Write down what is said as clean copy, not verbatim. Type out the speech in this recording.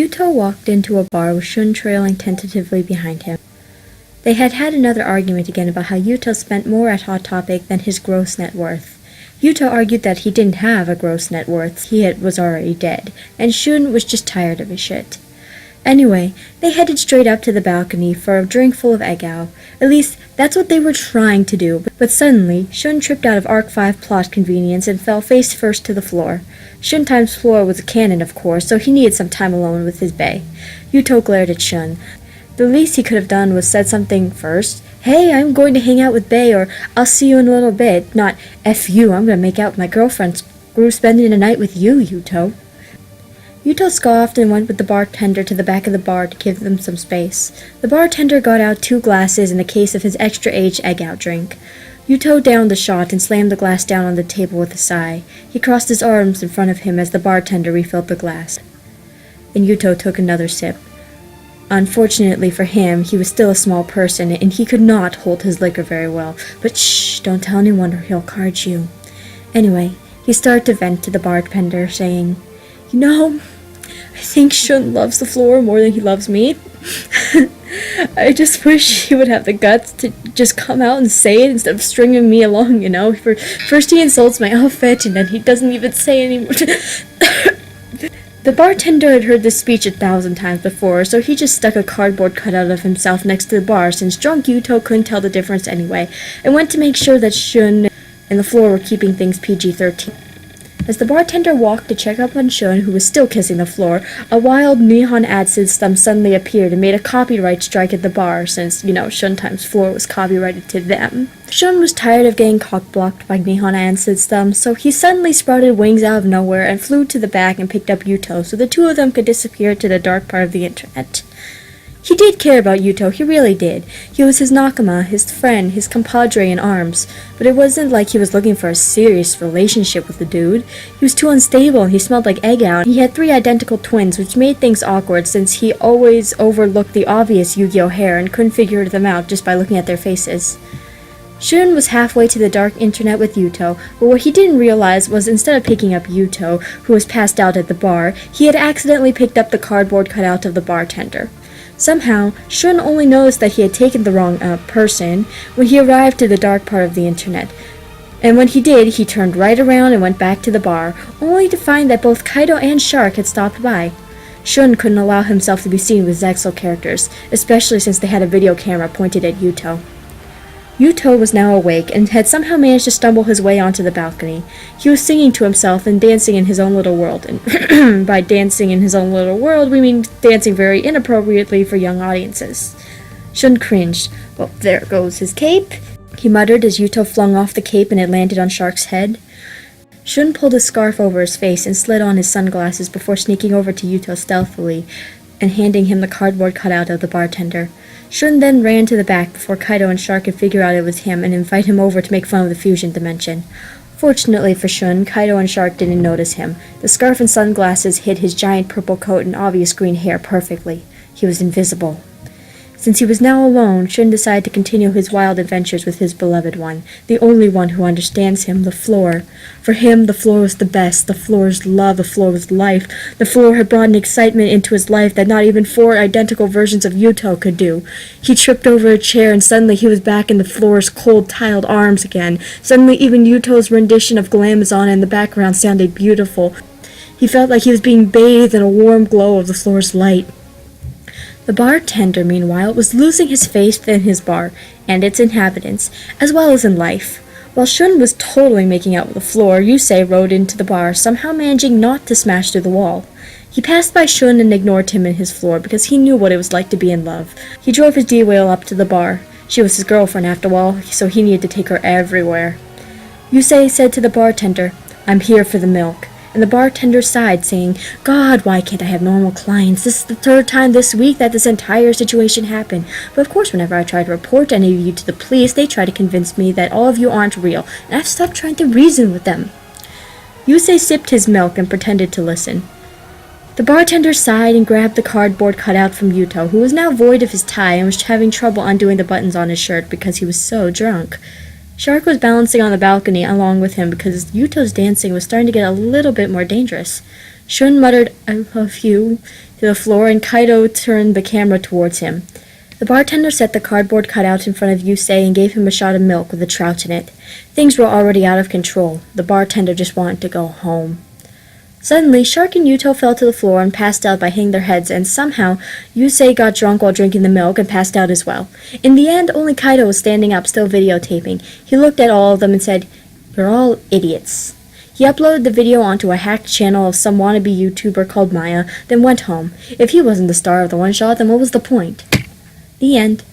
Yuto walked into a bar with Shun trailing tentatively behind him. They had had another argument again about how Yuto spent more at Hot Topic than his gross net worth. Yuto argued that he didn't have a gross net worth, was already dead, and Shun was just tired of his shit. Anyway, they headed straight up to the balcony for a drink full of eggao. At least, that's what they were trying to do, but suddenly, Shun tripped out of Arc 5 plot convenience and fell face first to the floor. Shun times floor was a cannon, of course, so he needed some time alone with his bae. Yuto glared at Shun. The least he could have done was said something first. Hey, I'm going to hang out with bae, or I'll see you in a little bit. Not, F you, I'm going to make out with my girlfriend. Screw spending the night with you, Yuto. Yuto scoffed and went with the bartender to the back of the bar to give them some space. The bartender got out 2 glasses and a case of his extra-aged egg-out drink. Yuto downed the shot and slammed the glass down on the table with a sigh. He crossed his arms in front of him as the bartender refilled the glass. And Yuto took another sip. Unfortunately for him, he was still a small person, and he could not hold his liquor very well. But shh, don't tell anyone or he'll card you. Anyway, he started to vent to the bartender, saying, You know, I think Shun loves the floor more than he loves me. I just wish he would have the guts to just come out and say it instead of stringing me along, you know. First he insults my outfit, and then he doesn't even say anymore. The bartender had heard this speech 1,000 times before, so he just stuck a cardboard cutout of himself next to the bar, since drunk Yuto couldn't tell the difference anyway, and went to make sure that Shun and the floor were keeping things PG-13. As the bartender walked to check up on Shun, who was still kissing the floor, a wild neon ad system suddenly appeared and made a copyright strike at the bar, since, Shun times floor was copyrighted to them. Shun was tired of getting cock-blocked by neon ad system, so he suddenly sprouted wings out of nowhere and flew to the back and picked up Yuto, so the two of them could disappear to the dark part of the internet. He did care about Yuto, he really did. He was his nakama, his friend, his compadre in arms. But it wasn't like he was looking for a serious relationship with the dude. He was too unstable and he smelled like egg out. He had 3 identical twins, which made things awkward since he always overlooked the obvious Yu-Gi-Oh hair and couldn't figure them out just by looking at their faces. Shun was halfway to the dark internet with Yuto, but what he didn't realize was instead of picking up Yuto, who was passed out at the bar, he had accidentally picked up the cardboard cutout of the bartender. Somehow, Shun only noticed that he had taken the wrong person when he arrived to the dark part of the internet. And when he did, he turned right around and went back to the bar, only to find that both Kaido and Shark had stopped by. Shun couldn't allow himself to be seen with Zexal characters, especially since they had a video camera pointed at Yuto. Yuto was now awake and had somehow managed to stumble his way onto the balcony. He was singing to himself and dancing in his own little world. And by dancing in his own little world, we mean dancing very inappropriately for young audiences. Shun cringed. Well, there goes his cape, he muttered as Yuto flung off the cape and it landed on Shark's head. Shun pulled his scarf over his face and slid on his sunglasses before sneaking over to Yuto stealthily and handing him the cardboard cutout of the bartender. Shun then ran to the back before Kaido and Shark could figure out it was him and invite him over to make fun of the fusion dimension. Fortunately for Shun, Kaido and Shark didn't notice him. The scarf and sunglasses hid his giant purple coat and obvious green hair perfectly. He was invisible. Since he was now alone, Shun decided to continue his wild adventures with his beloved one, the only one who understands him, the floor. For him, the floor was the best, the floor's love, the floor was life. The floor had brought an excitement into his life that not even 4 identical versions of Yuto could do. He tripped over a chair and suddenly he was back in the floor's cold, tiled arms again. Suddenly even Yuto's rendition of Glamazon in the background sounded beautiful. He felt like he was being bathed in a warm glow of the floor's light. The bartender, meanwhile, was losing his faith in his bar and its inhabitants, as well as in life. While Shun was totally making out with the floor, Yusei rode into the bar, somehow managing not to smash through the wall. He passed by Shun and ignored him and his floor because he knew what it was like to be in love. He drove his D-Wheel up to the bar. She was his girlfriend after all, so he needed to take her everywhere. Yusei said to the bartender, "I'm here for the milk." And the bartender sighed, saying, "God, why can't I have normal clients? This is the 3rd time this week that this entire situation happened. But of course, whenever I try to report any of you to the police, they try to convince me that all of you aren't real, and I've stopped trying to reason with them." Yusei sipped his milk and pretended to listen. The bartender sighed and grabbed the cardboard cutout from Yuto, who was now void of his tie and was having trouble undoing the buttons on his shirt because he was so drunk. Shark was balancing on the balcony along with him because Yuto's dancing was starting to get a little bit more dangerous. Shun muttered, "I love you," to the floor, and Kaido turned the camera towards him. The bartender set the cardboard cutout in front of Yusei and gave him a shot of milk with a trout in it. Things were already out of control. The bartender just wanted to go home. Suddenly, Shark and Yuto fell to the floor and passed out by hitting their heads, and somehow Yusei got drunk while drinking the milk and passed out as well. In the end, only Kaido was standing up, still videotaping. He looked at all of them and said, "You're all idiots." He uploaded the video onto a hacked channel of some wannabe YouTuber called Mya, then went home. If he wasn't the star of the one-shot, then what was the point? The end.